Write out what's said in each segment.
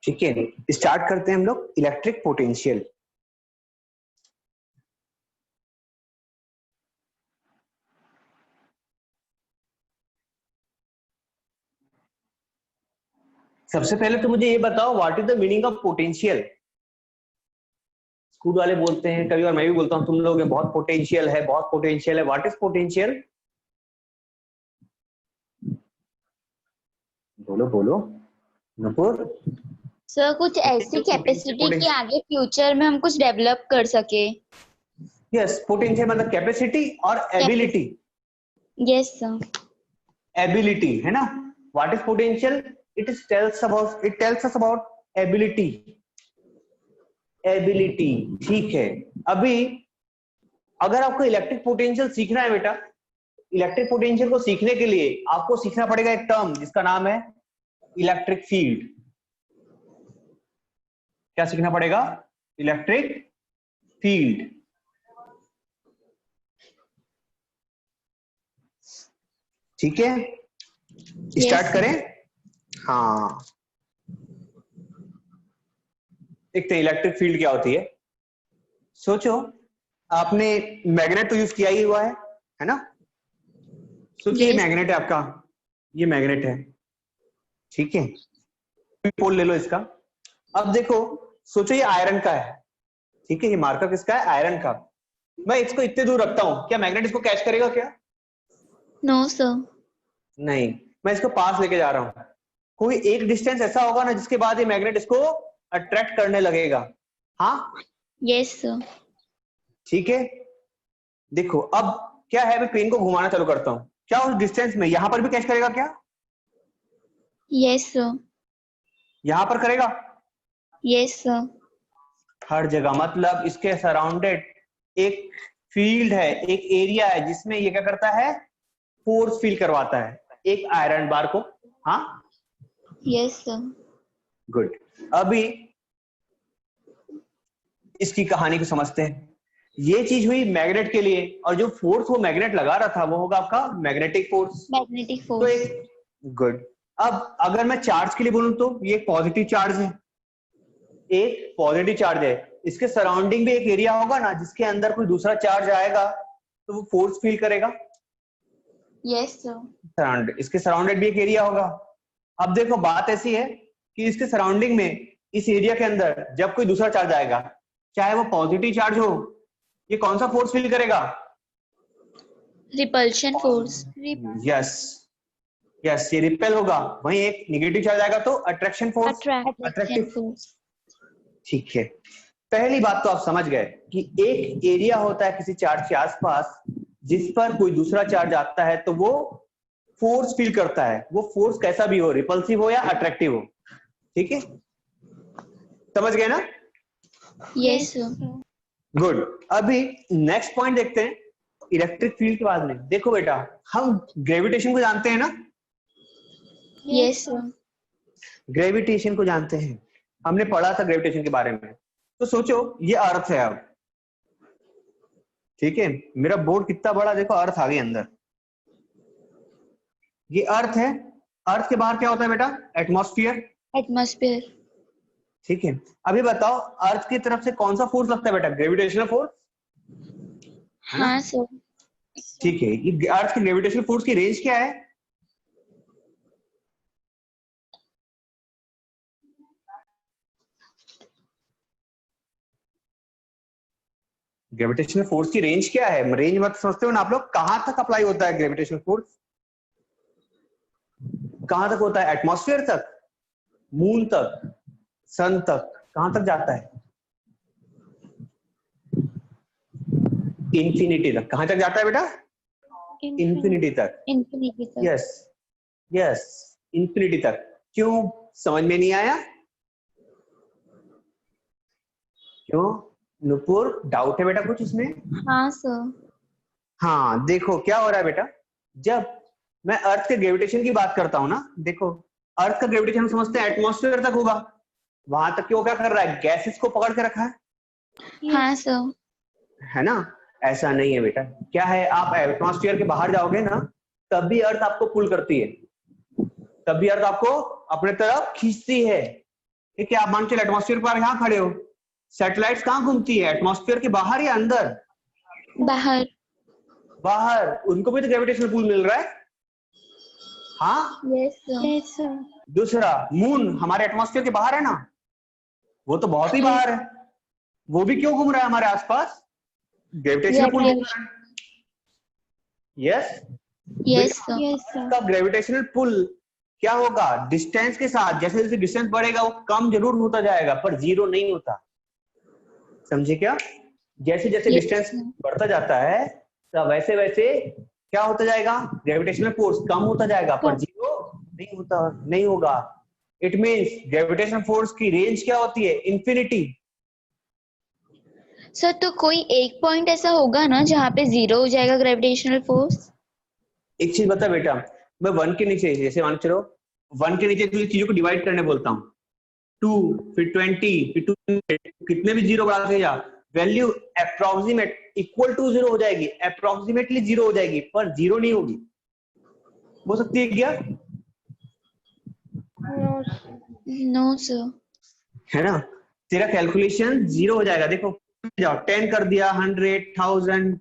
ठीक है, स्टार्ट करते हैं हम लोग इलेक्ट्रिक पोटेंशियल। सबसे पहले तो मुझे ये बताओ what is the meaning of potential. School वाले बोलते हैं, कभी और मैं भी बोलता हूँ, तुम लोग बहुत पोटेंशियल है, बहुत पोटेंशियल है। What is potential? बोलो बोलो नुपुर। सर कुछ ऐसी कैपेसिटी कि आगे फ्यूचर में हम कुछ डेवलप कर सके। यस, पोटेंशियल मतलब कैपेसिटी और एबिलिटी। यस सर, एबिलिटी है ना। What is potential? It tells us about ability. Ability, ठीक है। अभी अगर आपको इलेक्ट्रिक पोटेंशियल सीखना है बेटा, इलेक्ट्रिक पोटेंशियल को सीखने के लिए आपको सीखना पड़ेगा एक टर्म जिसका नाम है इलेक्ट्रिक फील्ड। क्या सीखना पड़ेगा? Electric field. ठीक है, स्टार्ट करें। हाँ, देखते हैं इलेक्ट्रिक फील्ड क्या होती है। सोचो, आपने मैग्नेट तो यूज किया ही हुआ है ना। सोचिए ये मैग्नेट है आपका, ये मैग्नेट है, ठीक है। पोल ले लो इसका। अब देखो, सोचो ये आयरन का है, ठीक है। ये मार्कर किसका है? आयरन का। मैं इसको इतने दूर रखता हूं, क्या मैग्नेट इसको कैच करेगा क्या? No sir. नहीं, मैं इसको पास लेके जा रहा हूं। कोई एक डिस्टेंस ऐसा होगा ना जिसके बाद ये मैग्नेट इसको अट्रैक्ट करने लगेगा। हाँ, यस सर। ठीक है। देखो अब क्या है, मैं पेन को घुमाना चालू करता हूं, क्या उस डिस्टेंस में यहां पर भी कैच करेगा क्या? Yes sir. यहां पर करेगा? Yes sir. हर जगह, मतलब इसके सराउंडेड एक फील्ड है, एक एरिया है जिसमें ये क्या करता है? फोर्स फील करवाता है एक आयरन बार को। हाँ, यस सर। गुड। अभी इसकी कहानी को समझते हैं। ये चीज हुई मैग्नेट के लिए, और जो फोर्स वो मैग्नेट लगा रहा था वो होगा आपका मैग्नेटिक फोर्स। मैग्नेटिक तो फोर्स। एक गुड। अब अगर मैं चार्ज के लिए बोलूं तो ये पॉजिटिव चार्ज है, एक पॉजिटिव चार्ज है। इसके सराउंडिंग भी एक एरिया होगा ना जिसके अंदर कोई दूसरा चार्ज आएगा तो वो फोर्स फील करेगा। Yes sir. इसके सराउंडेड भी एक एरिया होगा। अब देखो बात ऐसी है कि इसके सराउंडिंग में, इस एरिया के अंदर जब कोई दूसरा चार्ज आएगा, चाहे वो पॉजिटिव चार्ज हो, ये कौन सा फोर्स फील करेगा? Repulsion force. यस यस, ये रिपेल होगा। वहीं एक नेगेटिव चार्ज आएगा तो अट्रैक्शन फोर्स, अट्रैक्टिव फोर्स। ठीक है। पहली बात तो आप समझ गए कि एक एरिया होता है किसी चार्ज के आसपास जिस पर कोई दूसरा चार्ज आता है तो वो फोर्स फील करता है। वो फोर्स कैसा भी हो, रिपल्सिव हो या अट्रैक्टिव हो, ठीक है। समझ गए ना? यस। गुड। अभी नेक्स्ट पॉइंट देखते हैं इलेक्ट्रिक फील्ड के बाद में। देखो बेटा, हम ग्रेविटेशन को जानते हैं ना। यस। ग्रेविटेशन को जानते हैं, हमने पढ़ा था ग्रेविटेशन के बारे में। तो सोचो ये अर्थ है अब, ठीक है। मेरा बोर्ड कितना बड़ा, देखो अर्थ आ गई अंदर। ये अर्थ है। अर्थ के बाहर क्या होता है बेटा? एटमॉस्फेयर। एटमॉस्फेयर। ठीक है। अभी बताओ अर्थ की तरफ से कौन सा फोर्स लगता है बेटा? Gravitational force. हाँ सर। ठीक है, ये अर्थ की ग्रेविटेशनल फोर्स की रेंज क्या है? ग्रेविटेशनल फोर्स की रेंज क्या है? रेंज मत समझते हो ना आप लोग, कहां तक अप्लाई होता है ग्रेविटेशनल फोर्स? कहां तक होता है? एटमॉस्फेयर तक, मून तक, सन तक, कहां तक जाता है? इंफिनिटी तक। कहां तक जाता है बेटा? इंफिनिटी तक। इंफिनिटी तक। यस यस, इंफिनिटी तक। क्यों समझ में नहीं आया? क्यों नुपुर, डाउट है बेटा कुछ इसमें? हाँ सर। हाँ, देखो क्या हो रहा है बेटा, जब मैं अर्थ के ग्रेविटेशन की बात करता हूं ना, देखो अर्थ का ग्रेविटेशन हम समझते हैं एटमॉस्फेयर तक होगा। वहां तक वो क्या कर रहा है? गैसेस को पकड़ के रखा है। हाँ सर। है ना? ऐसा नहीं है बेटा। क्या है, आप एटमॉस्फेयर के बाहर जाओगे ना, तब भी अर्थ आपको पुल करती है, तब भी अर्थ आपको अपने तरफ खींचती है। ठीक है, आप मान चलो एटमॉस्फेयर पर यहाँ खड़े हो, सैटेलाइट्स कहाँ घूमती है, एटमॉस्फेयर के बाहर या अंदर? बाहर। बाहर, उनको भी तो ग्रेविटेशनल पुल मिल रहा है। हाँ, यस सर। दूसरा मून हमारे एटमॉस्फेयर के बाहर है ना, वो तो बहुत ही बाहर है, वो भी क्यों घूम रहा है हमारे आसपास? ग्रेविटेशनल पुल मिल रहा है। Yes yes sir. का ग्रेविटेशनल पुल क्या होगा, डिस्टेंस के साथ, जैसे जैसे डिस्टेंस बढ़ेगा वो कम जरूर होता जाएगा पर जीरो नहीं होता, समझे क्या? जैसे जैसे डिस्टेंस बढ़ता जाता है तो वैसे वैसे क्या होता जाएगा, ग्रेविटेशनल फोर्स कम होता जाएगा पर जीरो नहीं होगा। इट मींस ग्रेविटेशनल फोर्स की रेंज क्या होती है, इंफिनिटी। सर तो कोई एक पॉइंट ऐसा होगा ना जहाँ पे जीरो हो जाएगा ग्रेविटेशनल फोर्स? एक चीज बता बेटा, मैं 1 के नीचे, जैसे मान चलो 1 के नीचे तुझे चीजों को डिवाइड करने बोलता हूँ, 2 फिर 20 फिर 2, कितने भी जीरो बढ़ाते जा, value approximate equal to zero हो जाएगी, अप्रोक्सीमेटली जीरो हो जाएगी पर जीरो नहीं होगी। हो सकती है क्या? No sir. है ना, तेरा कैलकुलेशन जीरो हो जाएगा। देखो जाओ, 10 कर दिया, 100, 1000,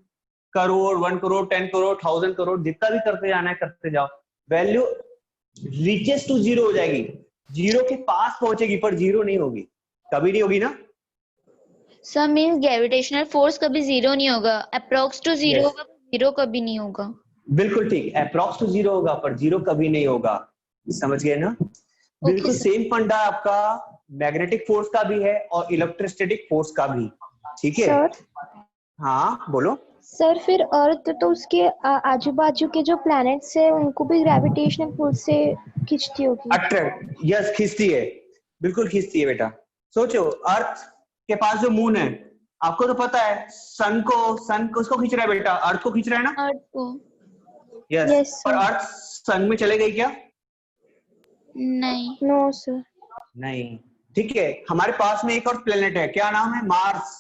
करोड़, 1 करोड़, 10 करोड़, 1000 करोड़, जितना भी करते जाना है करते जाओ, वैल्यू रीचेस टू जीरो हो जाएगी, जीरो के पास पहुंचेगी पर जीरो नहीं होगी, कभी नहीं होगी ना। सर मींस ग्रेविटेशनल फोर्स कभी जीरो नहीं होगा, अप्रोक्स टू जीरो होगा, जीरो कभी नहीं होगा। बिल्कुल ठीक, अप्रोक्स टू जीरो होगा पर जीरो कभी नहीं होगा, समझ गए ना? बिल्कुल सेम फंडा आपका मैग्नेटिक फोर्स का भी है और इलेक्ट्रोस्टैटिक फोर्स का भी, ठीक है? सर, हाँ बोलो। सर फिर अर्थ तो उसके आजू बाजू के जो प्लैनेट्स है उनको भी ग्रेविटेशनल फोर्स से खींचती होगी। अट्रैक्ट, यस खींचती है, बिल्कुल खींचती है बेटा। सोचो अर्थ के पास जो मून है, आपको तो पता है सन को उसको खींच रहा है बेटा, अर्थ को खींच रहा है ना? अर्थ को। यस, पर अर्थ सन में चले गई क्या? नहीं। No sir. नहीं, ठीक है। हमारे पास में एक और प्लेनेट है, क्या नाम है, मार्स,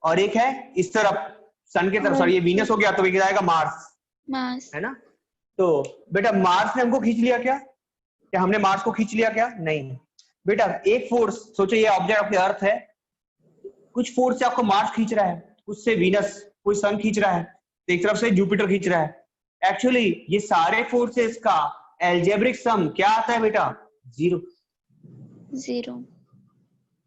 और एक है इस तरफ सन की तरफ, सॉरी ये वीनस हो गया तो ये जाएगा मार्स, है ना? तो बेटा मार्स ने हमको खींच लिया क्या? क्या हमने मार्स को खींच लिया क्या? नहीं बेटा, एक फोर्स सोचो, ये ऑब्जेक्ट आपके अर्थ है, कुछ फोर्स से आपको मार्स खींच रहा है, कुछ से वीनस, कोई सन खींच रहा है, तो एक तरफ से जुपिटर खींच रहा है। एक्चुअली ये सारे फोर्सेस का एल्जेब्रिक सम क्या आता है बेटा? जीरो।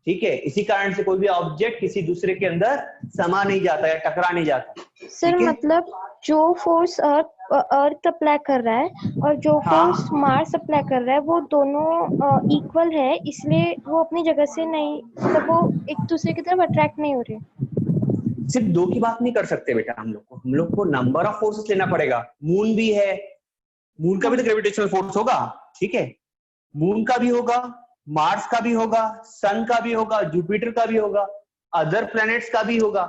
ठीक है, इसी कारण से कोई भी ऑब्जेक्ट किसी दूसरे के अंदर समा नहीं जाता या टकरा नहीं जाता। सर मतलब जो फोर्स अर्थ अप्लाई कर रहा है और जो फोर्स मार्स अप्लाई कर रहा है वो दोनों इक्वल है, इसलिए वो अपनी जगह से नहीं, मतलब वो एक दूसरे की तरफ अट्रैक्ट नहीं हो रहे। सिर्फ दो की बात नहीं कर सकते बेटा, हम लोग को नंबर ऑफ फोर्सेस लेना पड़ेगा। मून भी है, मून का भी तो ग्रेविटेशनल फोर्स होगा, ठीक है, मून का भी होगा, मार्स का भी होगा, सन का भी होगा, जुपिटर का भी होगा, अदर प्लैनेट्स का भी होगा,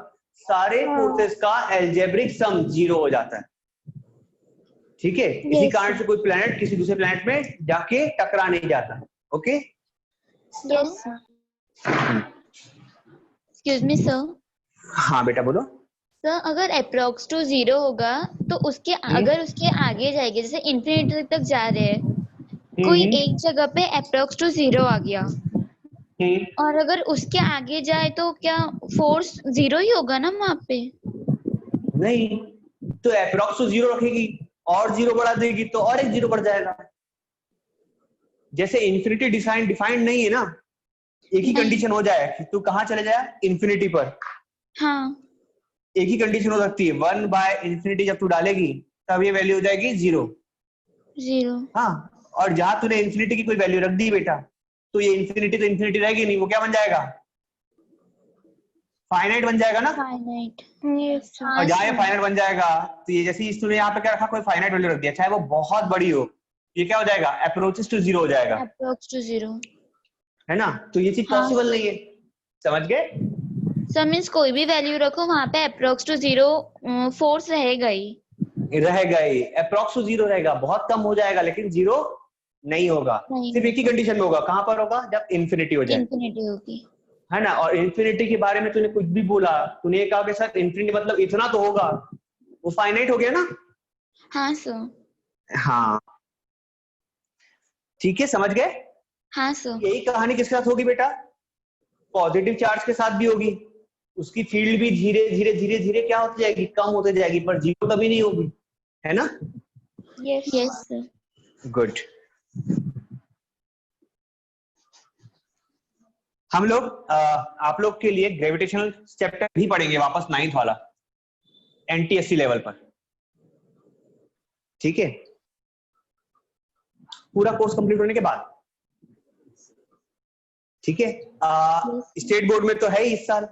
सारे फोर्सेस का एल्जेब्रिक सम जीरो हो जाता है, ठीक है? इसी कारण से कोई प्लैनेट किसी दूसरे प्लैनेट में जाके टकरा नहीं जाता। Okay, yes sir. Excuse me sir. हाँ बेटा बोलो। सर अगर अप्रोक्स टू जीरो होगा तो उसके अगर उसके आगे जाएगी, जैसे इंफिनिटी तक जा रहे हैं, कोई एक जगह पे अप्रोक्स टू जीरो आ गया और अगर उसके आगे जाए तो क्या फोर्स जीरो ही होगा ना वहां पे? नहीं, तो अप्रोक्स टू जीरो रखेगी और जीरो बढ़ा देगी तो और एक जीरो बढ़ जाएगा। जैसे इंफिनिटी डिफाइंड नहीं है ना, एक ही कंडीशन हो जाए कि तू कहां चले जाए, इंफिनिटी पर। हाँ, एक ही कंडीशन हो सकती है, 1/∞ जब तू डालेगी तब ये वैल्यू हो जाएगी जीरो। हाँ, और जहां तूने इंफिनिटी की कोई वैल्यू रख दी बेटा, तो ये इंफिनिटी तो इंफिनिटी रहेगी नहीं, वो क्या बन जाएगा, फाइनाइट बन जाएगा ना। फाइनाइट। और जहां ये फाइनाइट बन जाएगा तो ये जैसे तूने यहाँ पे क्या रखा, कोई फाइनाइट वैल्यू रख दिया, चाहे वो बहुत बड़ी हो, ये क्या हो जाएगा, अप्रोचेस टू जीरो हो जाएगा, अप्रोक्स टू जीरो, है ना? तो ये चीज पॉसिबल नहीं है, समझ गए? सर मींस कोई भी वैल्यू रखो वहां पे अप्रोक्स टू जीरो फोर्स रहेगा ही, अप्रोक्स टू जीरो रहेगा, बहुत कम हो जाएगा लेकिन जीरो नहीं होगा। सिर्फ एक ही कंडीशन में होगा, कहां पर होगा, जब इंफिनिटी हो जाए, इंफिनिटी होगी, है ना? और इंफिनिटी के बारे में तूने कुछ भी बोला, तूने ये कहा कि सर इंफिनिटी मतलब इतना तो होगा, वो फाइनाइट हो गया ना। हाँ सर। हाँ ठीक है, समझ गए? हाँ सर। यही कहानी किसके साथ होगी बेटा? पॉजिटिव चार्ज के साथ भी होगी। उसकी फील्ड भी धीरे धीरे धीरे धीरे क्या होती जाएगी, कम होती जाएगी, पर जीरो कभी नहीं होगी, है ना? Yes yes sir. गुड। हम लोग आप लोग के लिए ग्रेविटेशनल चैप्टर भी पढ़ेंगे वापस, 9th वाला, एनटीएससी लेवल पर, ठीक है? पूरा कोर्स कंप्लीट होने के बाद, ठीक है? स्टेट बोर्ड में तो है ही इस साल।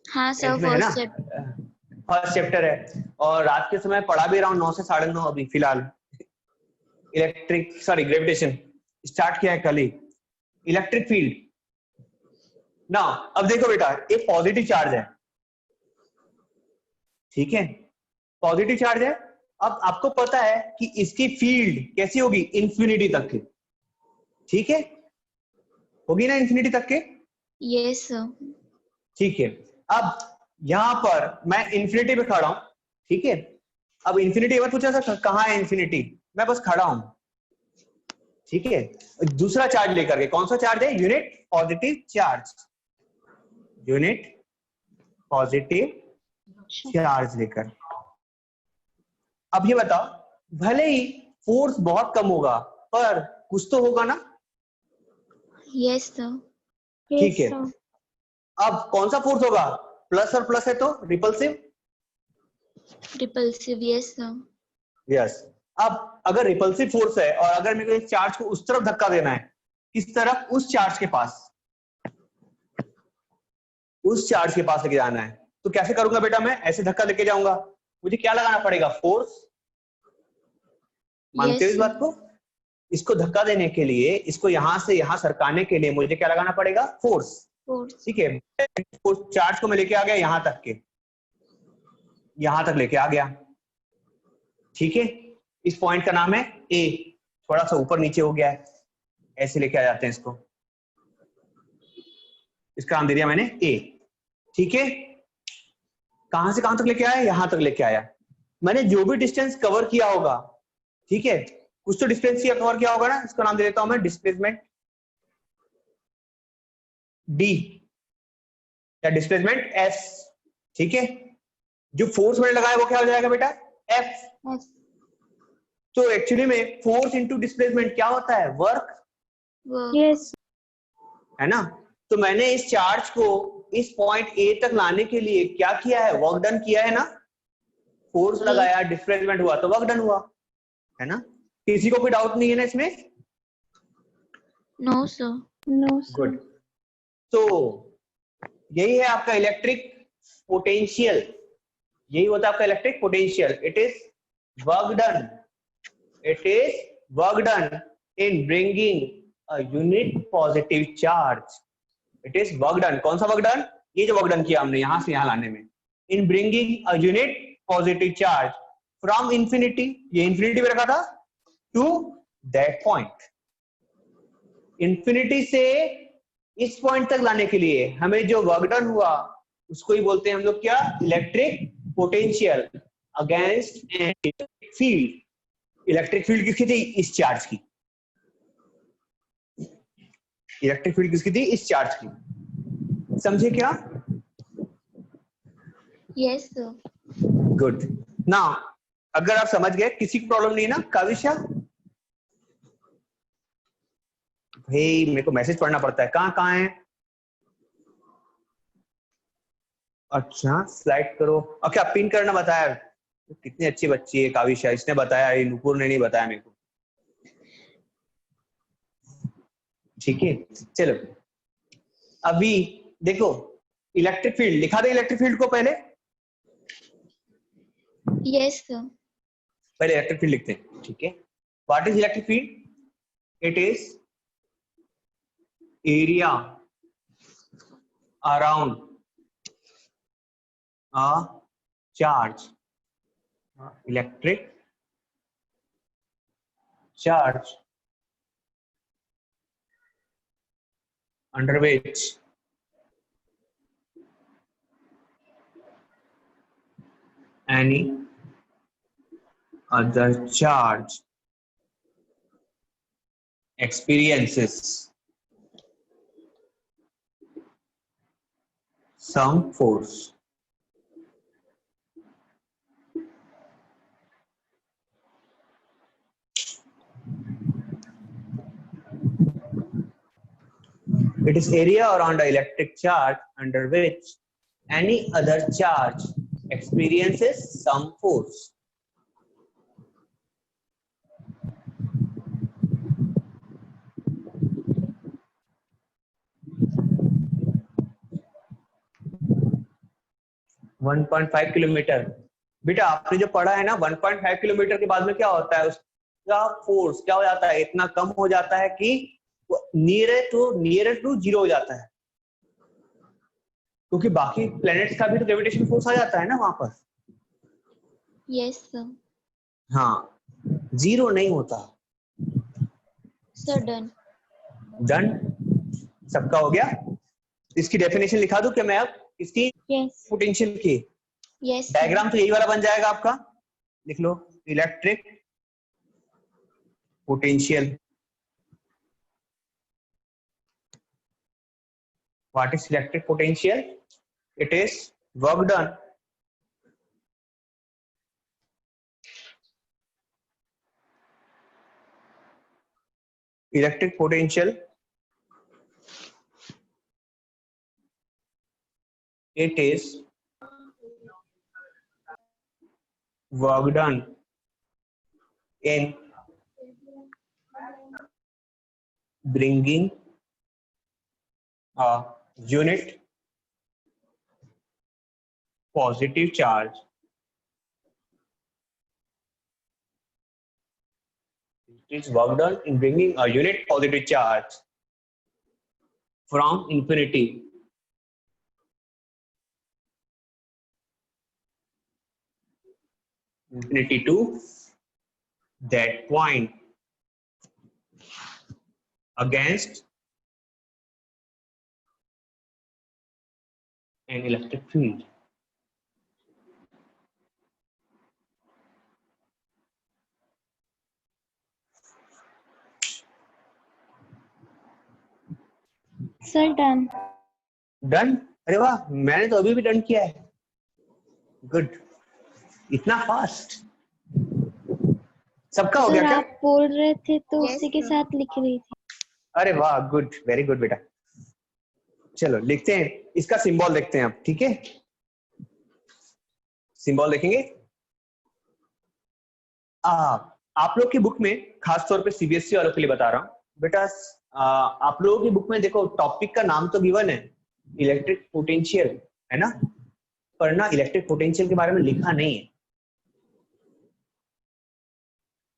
हाँ सर, है ना? First chapter. फर्स्ट चैप्टर है, और रात के समय पढ़ा भी रहा हूँ 9 से 9:30 अभी फिलहाल। ग्रेविटेशन स्टार्ट किया है कल ही। इलेक्ट्रिक फील्ड ना, अब देखो बेटा, एक पॉजिटिव चार्ज है, ठीक है? पॉजिटिव चार्ज है। अब आपको पता है कि इसकी फील्ड कैसी होगी, इंफिनिटी तक की, ठीक है? होगी ना इंफिनिटी तक के? Yes sir. ठीक है। अब यहां पर मैं इंफिनिटी पे खड़ा हूं, ठीक है? अब इंफिनिटी मत पूछा सर कहां है इंफिनिटी, मैं बस खड़ा हूं, ठीक है? दूसरा चार्ज लेकर के, कौन सा चार्ज है? Unit positive charge, unit positive charge लेकर। अब ये बताओ, भले ही फोर्स बहुत कम होगा पर कुछ तो होगा ना? Yes sir. ठीक है। अब कौन सा फोर्स होगा? प्लस और प्लस है तो repulsive. Repulsive, yes sir. Yes. अब अगर रिपल्सिव फोर्स है और अगर मेरे को इस चार्ज को उस तरफ धक्का देना है, किस तरफ? उस चार्ज के पास, उस चार्ज के पास लेके जाना है, तो कैसे करूंगा बेटा? मैं ऐसे धक्का लेके जाऊंगा, मुझे क्या लगाना पड़ेगा? फोर्स। मानते हो इस बात को? इसको धक्का देने के लिए, इसको यहां से यहां सरकाने के लिए मुझे क्या लगाना पड़ेगा? फोर्स। ठीक है। चार्ज को मैं लेके आ गया यहां तक के, यहां तक लेके आ गया, ठीक है? इस पॉइंट का नाम है ए, थोड़ा सा ऊपर नीचे हो गया है, ऐसे लेके आ जाते हैं इसको, इसका नाम दे दिया मैंने ए, ठीक है? कहां से कहां तक लेके आया? यहां तक लेके आया। मैंने जो भी डिस्टेंस कवर किया होगा, ठीक है, कुछ तो डिस्टेंस कवर किया होगा ना, इसका नाम दे देता हूं मैं डिस्प्लेसमेंट डी या डिस्प्लेसमेंट एस, ठीक है? जो फोर्स मैंने लगाया वो क्या हो जाएगा बेटा? एफ। तो एक्चुअली में फोर्स इंटू डिस्प्लेसमेंट क्या होता है? वर्क। यस है ना? तो मैंने इस चार्ज को इस पॉइंट ए तक लाने के लिए क्या किया है? वर्क डन किया है ना? फोर्स लगाया, डिस्प्लेसमेंट हुआ तो वर्क डन हुआ, है ना? किसी को कोई डाउट नहीं है ना इसमें? No sir. No sir. Good. तो यही है आपका इलेक्ट्रिक पोटेंशियल, यही होता है आपका electric potential. It is work done, it is work done in bringing a unit positive charge. It is work done. कौन सा वर्क डन? ये जो वर्क डन किया हमने यहां से यहां लाने में, in bringing a unit positive charge from infinity, ये इंफिनिटी में रखा था, टू दैट पॉइंट। इंफिनिटी से इस पॉइंट तक लाने के लिए हमें जो वर्क डन हुआ उसको ही बोलते हैं हम लोग क्या? Electric potential against an electric field. Electric field किसकी थी? इस चार्ज की। इलेक्ट्रिक फील्ड किसकी थी? इस चार्ज की। समझे क्या? Yes sir. गुड। नाउ अगर आप समझ गए, किसी को प्रॉब्लम नहीं है ना? काविशा भाई, मेरे को मैसेज पढ़ना पड़ता है, कहाँ कहाँ है? अच्छा, स्लाइड करो। अच्छा, पिन करना बताया, कितनी अच्छी बच्ची है काविशा, इसने बताया, ये नुपुर ने नहीं बताया मेरे को। ठीक है, चलो अभी देखो इलेक्ट्रिक फील्ड लिखा दे। इलेक्ट्रिक फील्ड को पहले यस सर। पहले इलेक्ट्रिक फील्ड लिखते हैं, ठीक है? What is electric field? It is area around a charge, electric charge under which any other charge experiences some force. It is area around an electric charge under which any other charge experiences some force. One 1.5 kilometre. बेटा आपने जो पढ़ा है ना 1.5 kilometre के बाद में क्या होता है, उसका फोर्स क्या हो जाता है, इतना कम हो जाता है कि नियर टू जीरो हो जाता है, क्योंकि बाकी प्लैनेट्स का भी तो ग्रेविटेशन फोर्स आ जाता है ना वहां पर। Yes sir. हाँ, जीरो नहीं होता सर। डन। डन, सबका हो गया। इसकी डेफिनेशन लिखा दूं क्या मैं अब इसकी? यस पोटेंशियल की यस डायग्राम तो यही वाला बन जाएगा आपका, लिख लो electric potential. What is electric potential? It is work done electric potential, it is work done in bringing a unit positive charge it is work done in bringing a unit positive charge from infinity to that point against an electric field. Sir done. Done? अरे वाह, मैंने तो अभी भी done किया है। Good, इतना fast सबका हो गया क्या? आप बोल रहे थे तो Yes, उसी के sir. साथ लिख रही थी। अरे वाह, गुड, वेरी गुड बेटा। चलो लिखते हैं, इसका सिंबल देखते हैं अब, ठीक है? सिंबल देखेंगे। आप लोग की बुक में, खास तौर पे सीबीएसई वालों के लिए बता रहा हूँ बेटा, आप लोगों की बुक में देखो टॉपिक का नाम तो गिवन है इलेक्ट्रिक पोटेंशियल, है ना, पर ना इलेक्ट्रिक पोटेंशियल के बारे में लिखा नहीं है।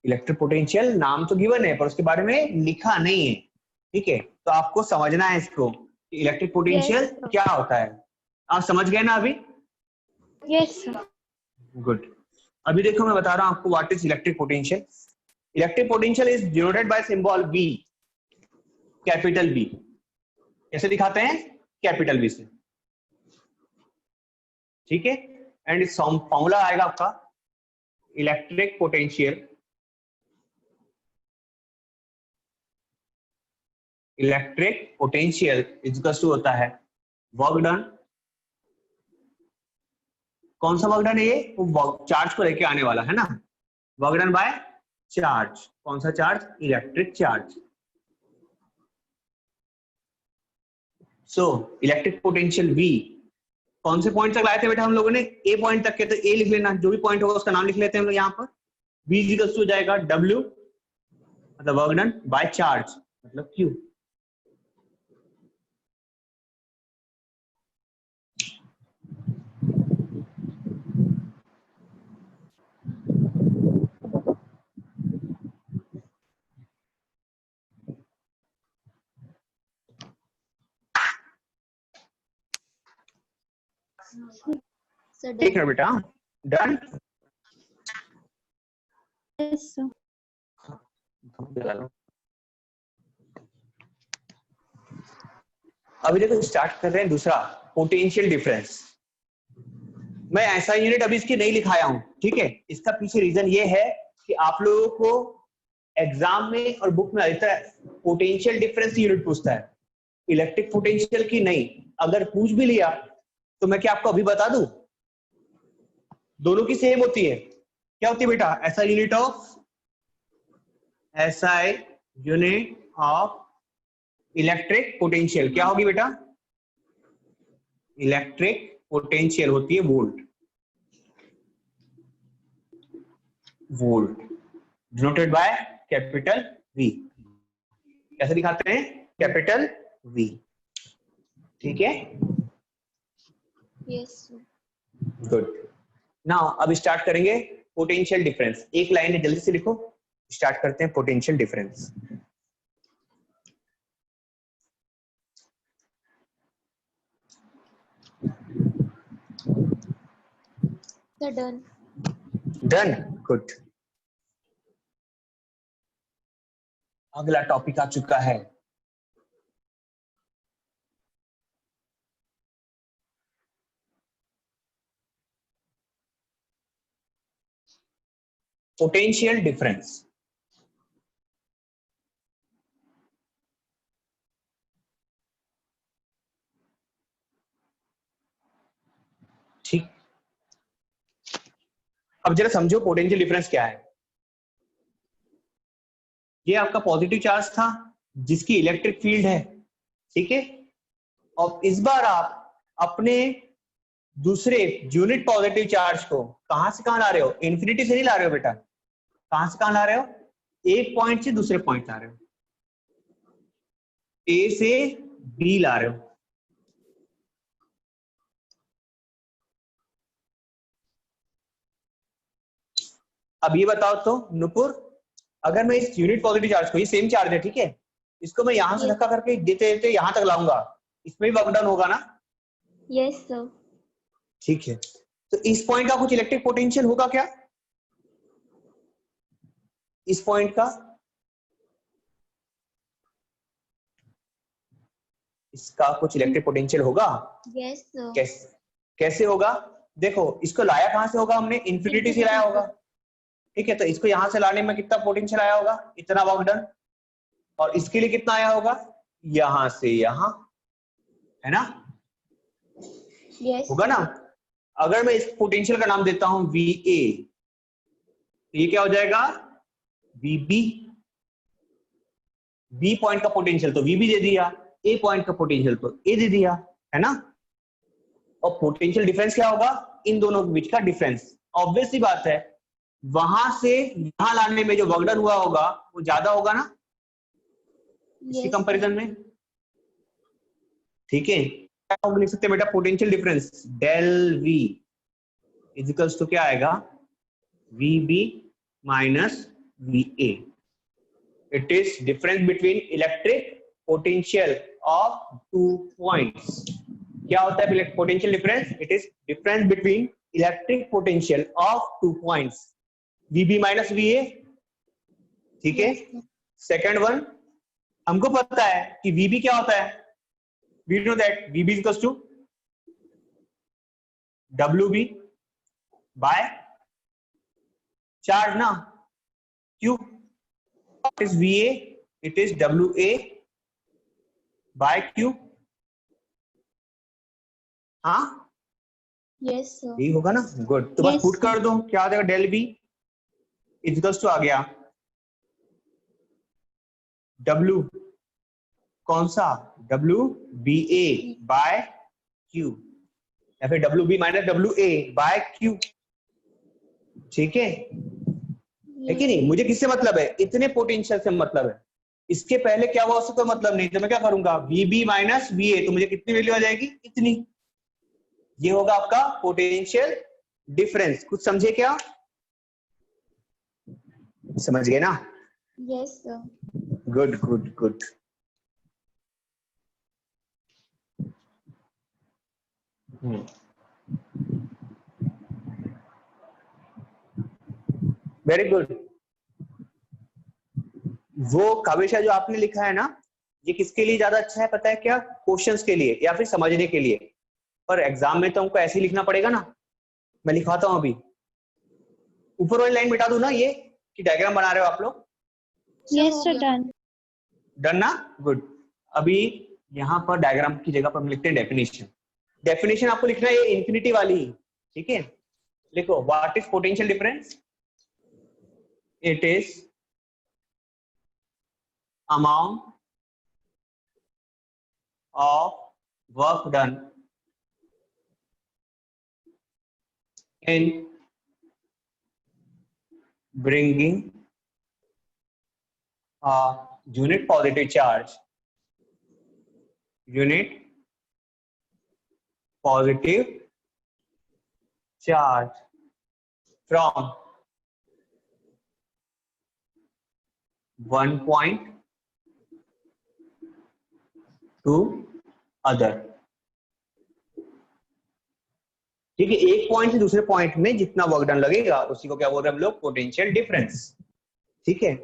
इलेक्ट्रिक पोटेंशियल नाम तो गिवन है पर उसके बारे में लिखा नहीं है, ठीक है? तो आपको समझना है इसको, इलेक्ट्रिक पोटेंशियल क्या होता है। आप समझ गए ना अभी? Yes sir. गुड। अभी देखो मैं बता रहा हूं आपको what is electric potential. Electric potential is denoted by symbol V, capital B। कैसे दिखाते हैं? कैपिटल B से, ठीक है? एंड इस फॉर्मूला आएगा आपका electric potential, electric potential equals to होता है वर्क डन। कौन सा वर्क डन है ये? वो चार्ज को लेके आने वाला है ना, वर्क डन बाय चार्ज। कौन सा charge? Electric charge. So electric potential V कौन से पॉइंट तक लाए थे बेटा हम लोगों ने? ए पॉइंट तक के, तो ए लिख लेना, जो भी पॉइंट होगा उसका नाम लिख लेते हैं हम लोग यहाँ पर। V इक्वल्स टू हो जाएगा W मतलब वर्क डन बाय चार्ज मतलब Q। सर ठीक है बेटा, डन। Yes sir. अभी देखो स्टार्ट कर रहे हैं दूसरा, पोटेंशियल डिफरेंस। मैं ऐसा यूनिट अभी इसकी नहीं लिखाया हूं, ठीक है? इसका पीछे रीजन ये है कि आप लोगों को एग्जाम में और बुक में अधिकतर पोटेंशियल डिफरेंस यूनिट पूछता है, इलेक्ट्रिक पोटेंशियल की नहीं। अगर पूछ भी लिया तो मैं क्या आपको अभी बता दूं, दोनों की सेम होती है। क्या होती है बेटा? SI unit of electric potential क्या होगी बेटा? इलेक्ट्रिक पोटेंशियल होती है volt, denoted by capital V। कैसे दिखाते हैं? Capital V। ठीक है, यस गुड। नाउ अब स्टार्ट करेंगे पोटेंशियल डिफरेंस। एक लाइन है, जल्दी से लिखो। स्टार्ट करते हैं potential difference. Done. Done, good. अगला टॉपिक आ चुका है पोटेंशियल डिफरेंस। ठीक, अब जरा समझो पोटेंशियल डिफरेंस क्या है। ये आपका पॉजिटिव चार्ज था जिसकी इलेक्ट्रिक फील्ड है, ठीक है। और इस बार आप अपने दूसरे यूनिट पॉजिटिव चार्ज को कहां से कहां ला रहे हो? इन्फिनिटी से नहीं ला रहे हो बेटा, कहां से कहां ला रहे हो? एक पॉइंट से दूसरे पॉइंट ला रहे हो, ए से बी ला रहे हो। अब ये बताओ तो नुपुर, अगर मैं इस यूनिट पॉजिटिव चार्ज को, ये सेम चार्ज है ठीक है, इसको मैं यहां से धक्का करके देते देते यहां तक लाऊंगा, इसमें भी वर्क डन होगा ना? Yes sir. ठीक है, तो इस पॉइंट का कुछ इलेक्ट्रिक पोटेंशियल होगा क्या? इस पॉइंट का, इसका कुछ इलेक्ट्रिक पोटेंशियल होगा? Yes sir. कैसे होगा? देखो, इसको लाया कहां से होगा? हमने इन्फिनिटी से लाया होगा, ठीक है। तो इसको यहां से लाने में कितना पोटेंशियल आया होगा? इतना वर्क डन। और इसके लिए कितना आया होगा? यहां से यहां, है ना? होगा ना? अगर मैं इस पोटेंशियल का नाम देता हूं VA, ये क्या हो जाएगा? VB। B पॉइंट का पोटेंशियल तो VB दे दिया, A पॉइंट का पोटेंशियल तो A दे दिया, है ना? और पोटेंशियल डिफरेंस क्या होगा? इन दोनों के बीच का डिफरेंस। ऑब्वियस सी बात है, वहां से यहां लाने में जो वर्क डन हुआ होगा वो ज्यादा होगा ना इसके कंपैरिजन में, ठीक है। हम लिख सकते हैं बेटा potential difference del V is equals to क्या आएगा? VB minus VA। It is difference between electric potential of two points. क्या होता है potential difference? It is difference between electric potential of two points, VB minus VA, ठीक है। Second one, हमको पता है कि VB क्या होता है, we know that VB is equals to WB by charge ना, Q. What is VA? It is WA by Q. हाँ यस सर। यही होगा ना? गुड। तो बस पुट कर दो, क्या आ जाएगा? Del V is equals to आ गया W, कौन सा? WBA बाय Q, या फिर WB minus WA by Q, ठीक है कि नहीं? मुझे किससे मतलब है? इतने पोटेंशियल से मतलब है। इसके पहले क्या हुआ उससे कोई मतलब नहीं, तो मैं क्या करूंगा? VB माइनस VA, तो मुझे कितनी वैल्यू आ जाएगी? इतनी। ये होगा आपका पोटेंशियल डिफरेंस। कुछ समझे क्या? समझ गए ना? Yes sir. Good good good. Very good. वो काविशा जो आपने लिखा है ना, ये किसके लिए ज्यादा अच्छा है पता है क्या? क्वेश्चंस के लिए या फिर समझने के लिए। पर एग्जाम में तो हमको ऐसे ही लिखना पड़ेगा ना। मैं लिखवाता हूं अभी, ऊपर वाली लाइन मिटा दूं ना ये, कि डायग्राम बना रहे हो आप लोग? Yes sir, done. डन ना, गुड। अभी यहाँ पर डायग्राम की जगह पर हम लिखते हैं डेफिनेशन। डेफिनेशन आपको लिखना है इंफिनिटी वाली, ठीक है। लिखो, what is potential difference? It is amount of work done in bringing a unit positive charge from one point to other। ठीक है, एक पॉइंट से दूसरे पॉइंट में जितना वर्क डन लगेगा उसी को क्या बोल रहे हैं हम लोग? Potential difference. ठीक है,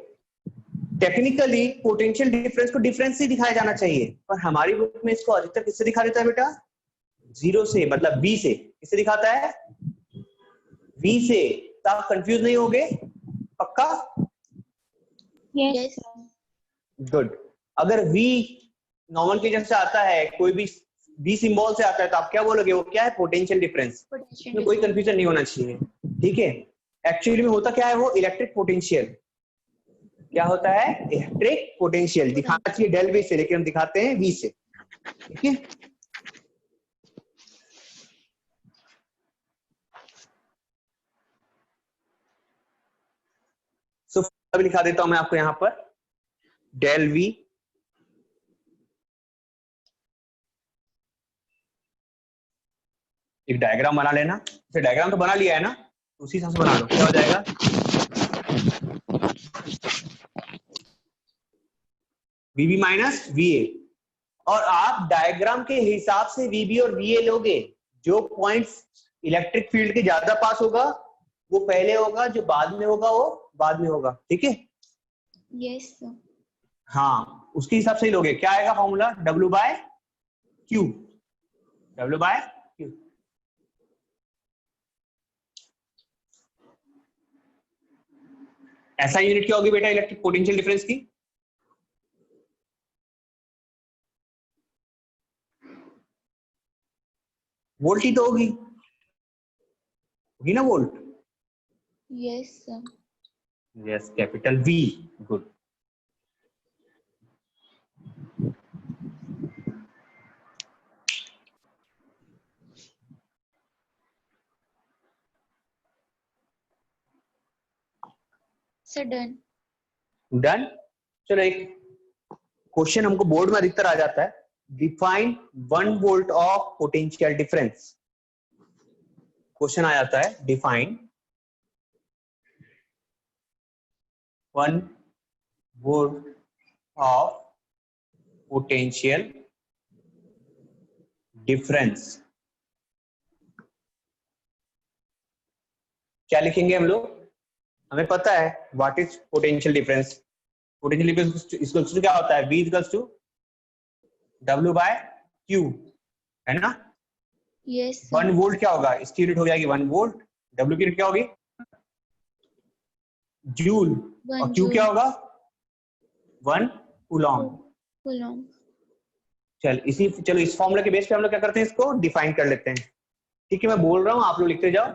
टेक्निकली पोटेंशियल डिफरेंस को डिफरेंस से दिखाया जाना चाहिए, पर हमारी बुक में इसको अधिकतर किससे दिखा देता है बेटा? जीरो से, मतलब V से। किससे दिखाता है? V से। तो आप कंफ्यूज नहीं होगे? पक्का? यस। गुड। अगर V नॉर्मल के जैसे आता है, कोई भी V सिंबल से आता है, तो आप क्या बोलोगे? वो क्या है? Potential difference. इसमें कोई कंफ्यूजन नहीं होना चाहिए, ठीक है। एक्चुअली में होता क्या है? वो इलेक्ट्रिक पोटेंशियल। क्या होता है? Electric potential. दिखाना चाहिए डेल V से, लेकिन हम दिखाते हैं V से, ठीक है। सो अभी लिखा देता हूं मैं आपको यहां पर, डेल V एक डायग्राम बना लेना। जैसे डायग्राम तो बना लिया है ना, उसी हिसाब से बना लो। क्या हो जाएगा? VB minus VA। और आप डायग्राम के हिसाब से VB और VA लोगे। जो पॉइंट्स इलेक्ट्रिक फील्ड के ज्यादा पास होगा वो पहले होगा, जो बाद में होगा वो बाद में होगा, ठीक है। Yes sir. हाँ, उसके हिसाब से ही लोगे। क्या आएगा formula? W by Q। W by Q। ऐसा यूनिट क्या होगी बेटा इलेक्ट्रिक पोटेंशियल डिफरेंस की? वोल्ट ही तो होगी ना, volt. Yes sir. Yes, capital V। Good. Sir done. Done. चलो, एक क्वेश्चन हमको बोर्ड में अधिकतर आ जाता है। Define 1 volt of potential difference. Question आ जाता है, define 1 volt of potential difference. क्या लिखेंगे हम लोग? हमें पता है what is potential difference. Potential difference equals to क्या होता है? V equals to W by Q, है ना। यस। 1 वोल्ट क्या होगा? इसकी यूनिट हो जाएगी 1 वोल्ट। W की यूनिट क्या होगी? जूल। और Q क्या होगा? 1 कूलॉम। चलो इस फॉर्मूला के बेस पे हम लोग क्या करते हैं? इसको डिफाइन कर लेते हैं, ठीक है। मैं बोल रहा हूं, आप लोग लिखते जाओ।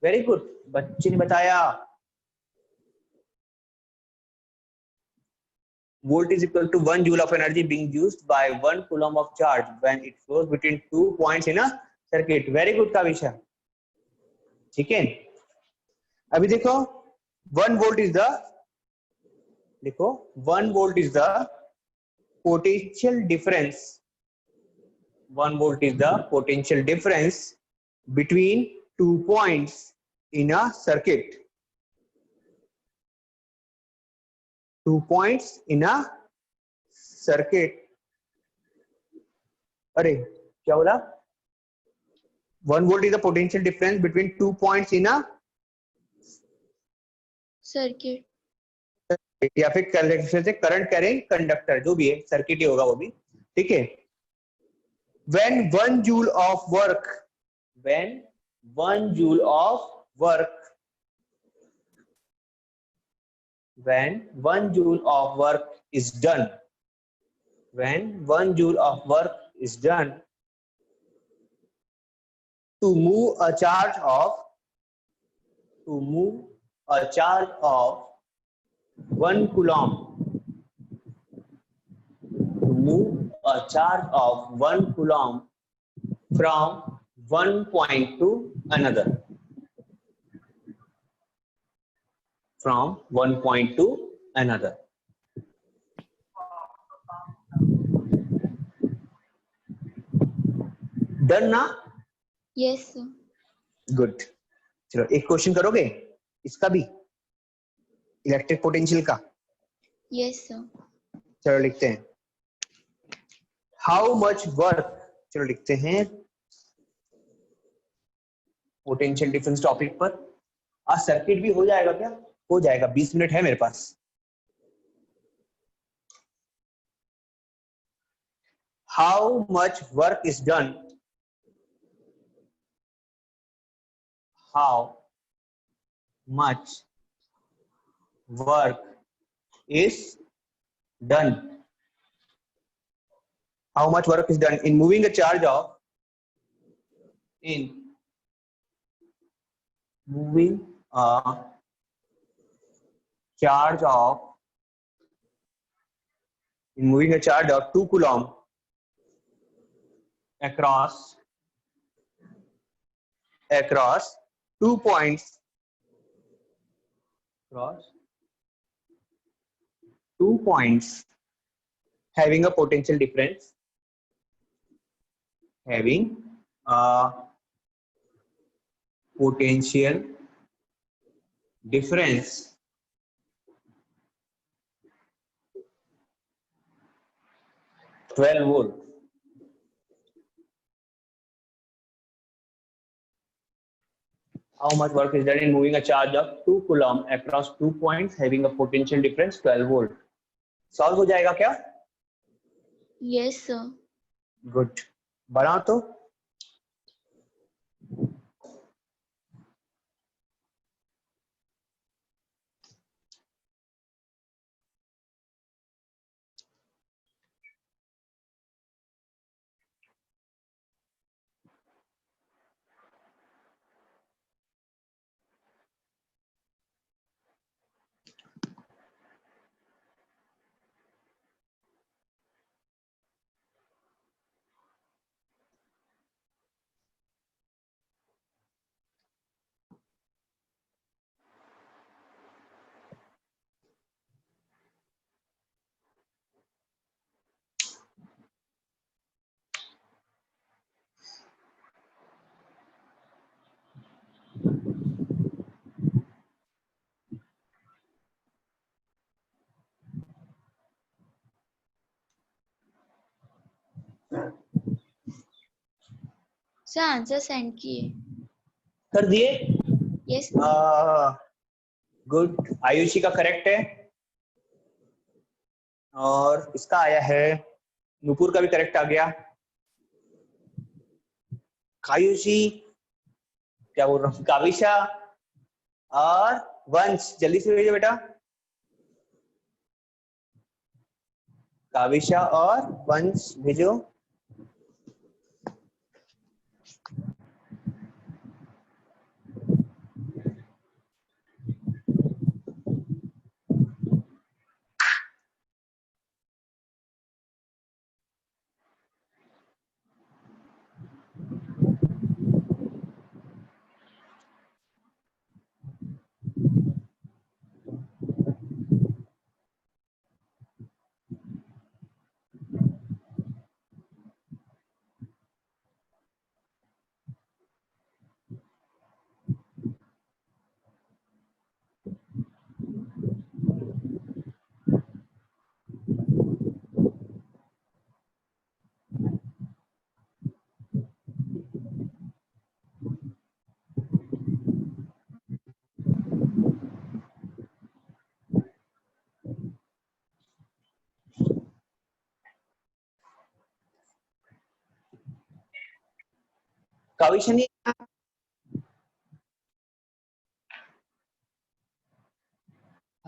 वेरी गुड, बच्चे ने बताया। Volt is equal to 1 joule of energy being used by 1 coulomb of charge when it flows between 2 points in a circuit. Very good का विषय, ठीक है। अभी देखो, 1 volt is the, देखो 1 volt is the potential difference. 1 volt is the potential difference between 2 points in a circuit. 2 points in a circuit. अरे क्या बोला? 1 volt is the potential difference between 2 points in a circuit, या फिर current carrying conductor, जो भी है, circuit ही होगा वो भी, ठीक है। When 1 joule of work when 1 joule of work is done, when 1 joule of work is done to move a charge of 1 coulomb, to move a charge of 1 coulomb from one point to another, from one point to another. Done ना? Yes sir. Good. चलो एक question करोगे इसका भी, electric potential का? Yes sir. चलो लिखते हैं, हाउ मच वर्क, चलो लिखते हैं पोटेंशियल डिफरेंस टॉपिक पर। आज सर्किट भी हो जाएगा क्या? हो जाएगा, 20 मिनट है मेरे पास। How much work is done, how much work is done, how much work is done in moving a charge of, in moving a charge of, in moving a charge of 2 coulomb across 2 points, across 2 points having a potential difference, having a potential difference 12 volt. How much work is done in moving a charge of 2 coulomb across 2 points having a potential difference 12 volt. Solve हो जाएगा क्या? Yes sir. Good, बनाओ तो। Sir answer send किए। कर दिए? Yes. Good, Ayushi का correct है और इसका आया है, नूपुर का भी करेक्ट आ गया। आयुषी, क्या बोल रहा हूँ, काविशा और वंश, जल्दी से भेजो बेटा। काविशा और वंश भेजो। काविशा नहीं,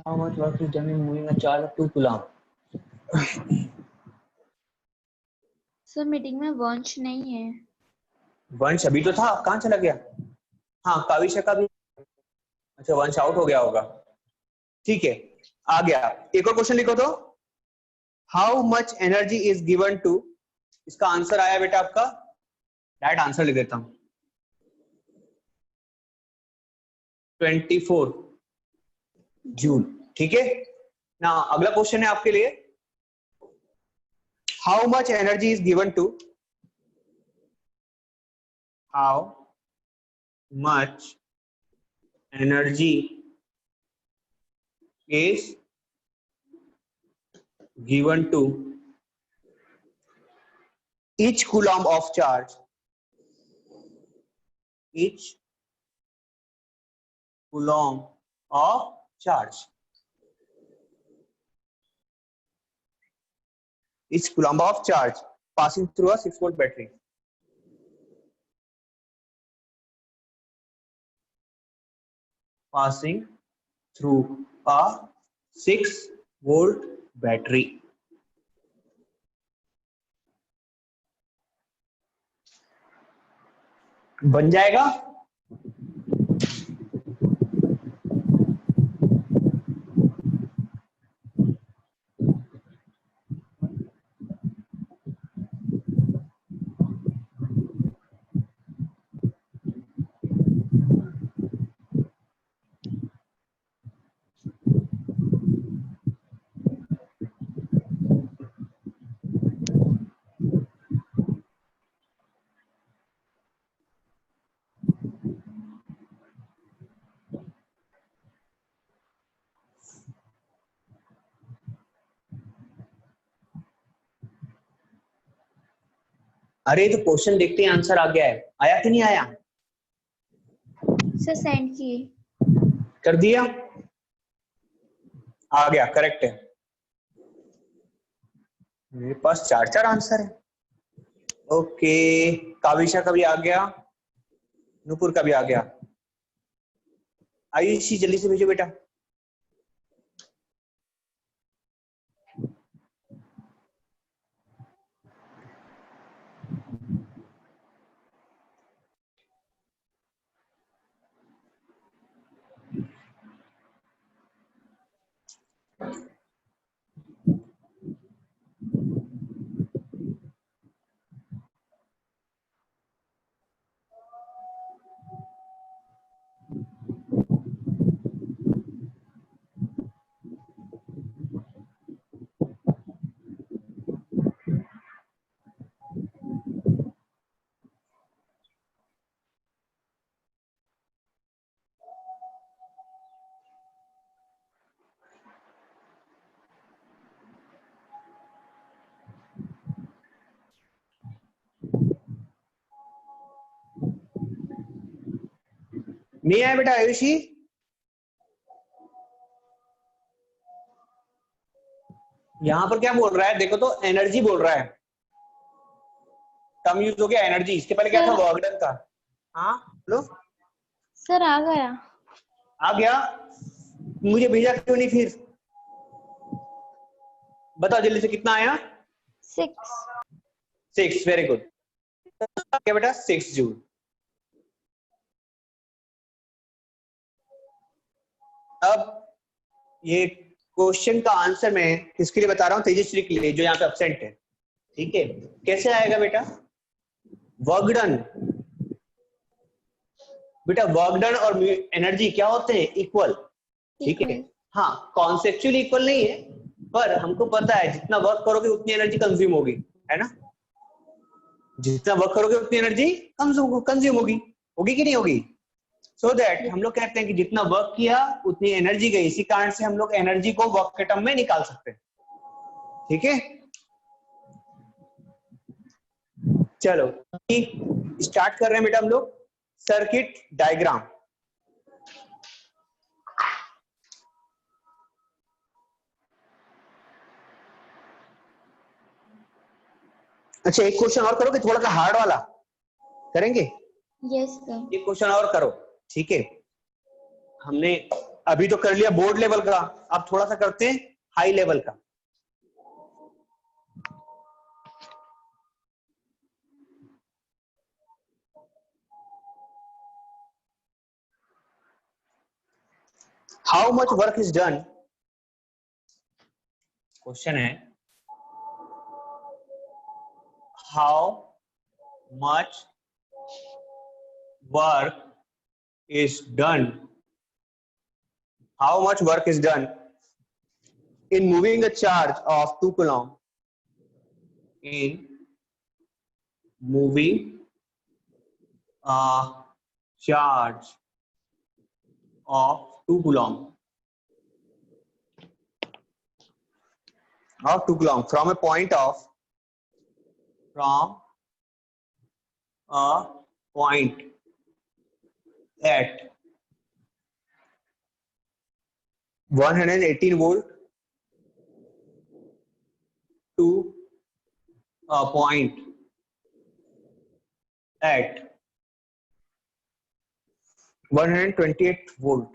How much work is done in moving a charge of 2 coulomb? Sir meeting में वंश नहीं है। वंश अभी तो था, कहाँ चला गया? हाँ काविशा का भी, अच्छा वंश आउट हो गया होगा, ठीक है आ गया। एक और क्वेश्चन लिखो तो, how much energy is given to, इसका आंसर आया बेटा आपका, डायरेक्ट आंसर लिख देता हूं 24 जूल, ठीक है ना। अगला क्वेश्चन है आपके लिए, how much energy is given to, how much energy is given to each coulomb of charge, each coulomb of charge, each coulomb of charge passing through a 6-volt battery. Passing through a 6-volt battery. बन जाएगा? अरे तो question देखते हैं, answer आ गया है, आया कि नहीं आया? सर सेंड किए। कर दिया, आ गया, करेक्ट है। मेरे पास 4 आंसर है। ओके, काविशा का भी आ गया, नूपुर का भी आ गया। आयुषी जल्दी से भेजो बेटा। नहीं आया बेटा आयुषी? यहां पर क्या बोल रहा है देखो तो, एनर्जी बोल रहा है, टर्म यूज हो गया एनर्जी, इसके पहले क्या था? वर्क डन था। हाँ लो सर आ गया। आ गया, मुझे भेजा क्यों नहीं फिर? बताओ जल्दी से, कितना आया? 6, वेरी गुड। क्या बेटा? 6 जूल। अब ये क्वेश्चन का आंसर मैं किसके लिए बता रहा हूं? तेजस्वी के लिए, जो यहाँ पे एब्सेंट है, ठीक है। कैसे आएगा बेटा? वर्क डन, बेटा वर्क डन और एनर्जी क्या होते हैं? इक्वल, ठीक है। हाँ कॉन्सेप्चुअली इक्वल नहीं है, पर हमको पता है जितना वर्क करोगे उतनी एनर्जी कंज्यूम होगी, है ना? जितना वर्क करोगे उतनी एनर्जी कंज्यूम होगी, होगी कि नहीं होगी? सो दैट हम लोग कहते हैं कि जितना वर्क किया उतनी एनर्जी गई, इसी कारण से हम लोग एनर्जी को वर्क के टर्म में निकाल सकते हैं, ठीक है। चलो स्टार्ट कर रहे हैं बेटा हम लोग सर्किट डायग्राम। अच्छा एक क्वेश्चन और करोगे, थोड़ा सा हार्ड वाला करेंगे? Yes sir. एक क्वेश्चन और करो, ठीक है। हमने अभी तो कर लिया बोर्ड लेवल का, अब थोड़ा सा करते हैं हाई लेवल का। How much work is done, question है how much work is done, how much work is done in moving a charge of 2 coulomb, in moving a charge of 2 coulomb from a point at 118 volt to a point at 128 volt.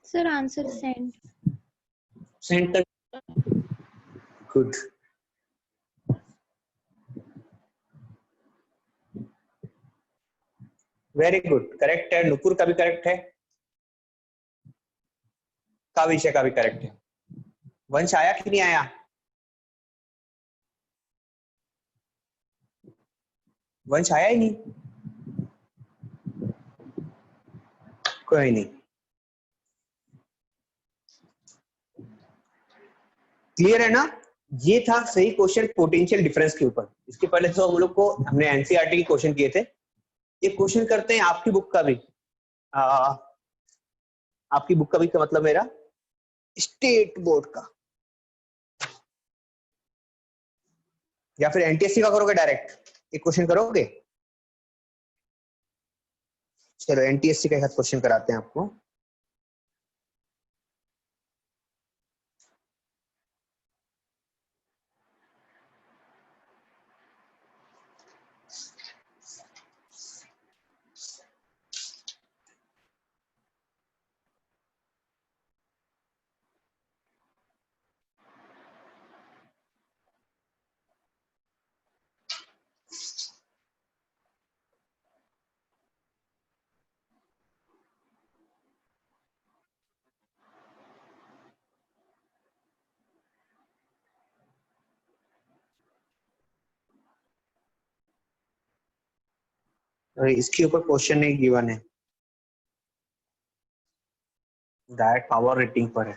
Sir, answer sent. Sent तक good. Very good, correct है। नुपुर का भी correct है, काविशा का भी correct है। वंश आया कि नहीं आया? वंश आया ही नहीं, कोई नहीं। क्लियर है ना? ये था सही क्वेश्चन पोटेंशियल डिफरेंस के ऊपर। इसके पहले तो हम लोग को हमने एनसीईआरटी के क्वेश्चन किए थे। ये क्वेश्चन करते हैं आपकी बुक का भी। आपकी बुक का भी, का मतलब मेरा स्टेट बोर्ड का, या फिर एनटीएससी का करोगे डायरेक्ट? एक क्वेश्चन करोगे? चलो एनटीएससी का एक क्वेश्चन कराते हैं आपको। इसके ऊपर क्वेश्चन नहीं गिवन है, डायरेक्ट पावर रेटिंग पर है।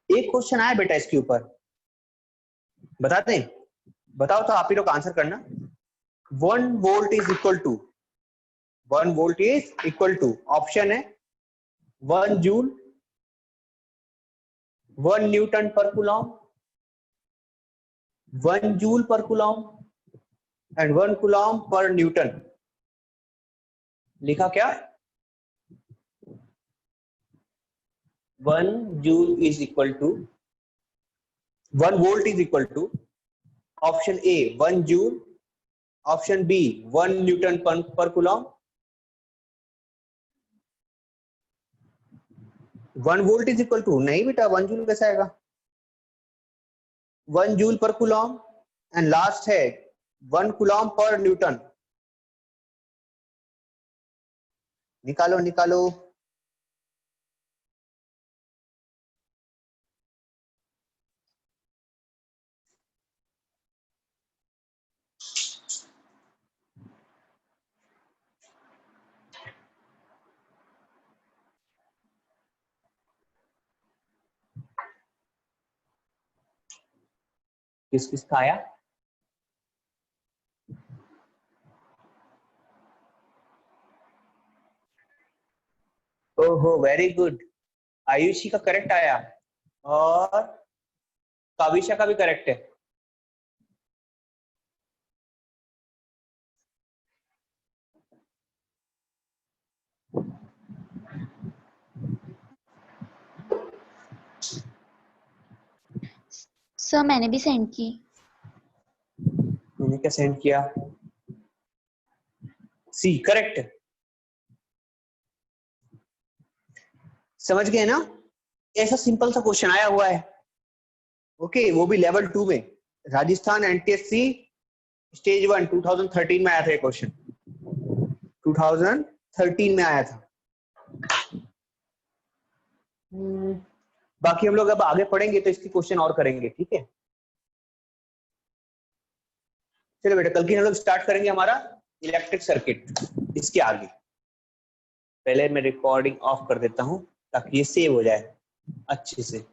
एक क्वेश्चन आया बेटा इसके ऊपर, बताते हैं? बताओ तो आप ही लोग आंसर करना। 1 volt is equal to, 1 volt is equal to, option है 1 joule, 1 newton per coulomb, 1 joule per coulomb and 1 coulomb per newton. लिखा क्या? 1 joule is equal to, 1 volt is equal to, option A 1 joule, option B 1 newton per coulomb. 1 volt is equal to, नहीं बेटा 1 joule कैसे आएगा? 1 joule per coulomb and last है 1 coulomb per Newton. निकालो निकालो। किस किस का आया? ओहो वेरी गुड, आयुषी का करेक्ट आया और काविशा का भी करेक्ट है। सर मैंने भी सेंड की। मैंने क्या सेंड किया? C correct. समझ गए ना? ऐसा सिंपल सा क्वेश्चन आया हुआ है। ओके, वो भी लेवल 2 में, राजस्थान एनटीएससी स्टेज 1 2013 में आया था ये क्वेश्चन, 2013 में आया था। बाकी हम लोग अब आगे पढ़ेंगे तो इसकी क्वेश्चन और करेंगे, ठीक है? चलो बेटा, कल की हम लोग स्टार्ट करेंगे हमारा इलेक्ट्रिक सर्किट। इसके आगे पहले मैं रिकॉर्डिंग ऑफ कर देता हूं ताकि ये सेव हो जाए अच्छे से।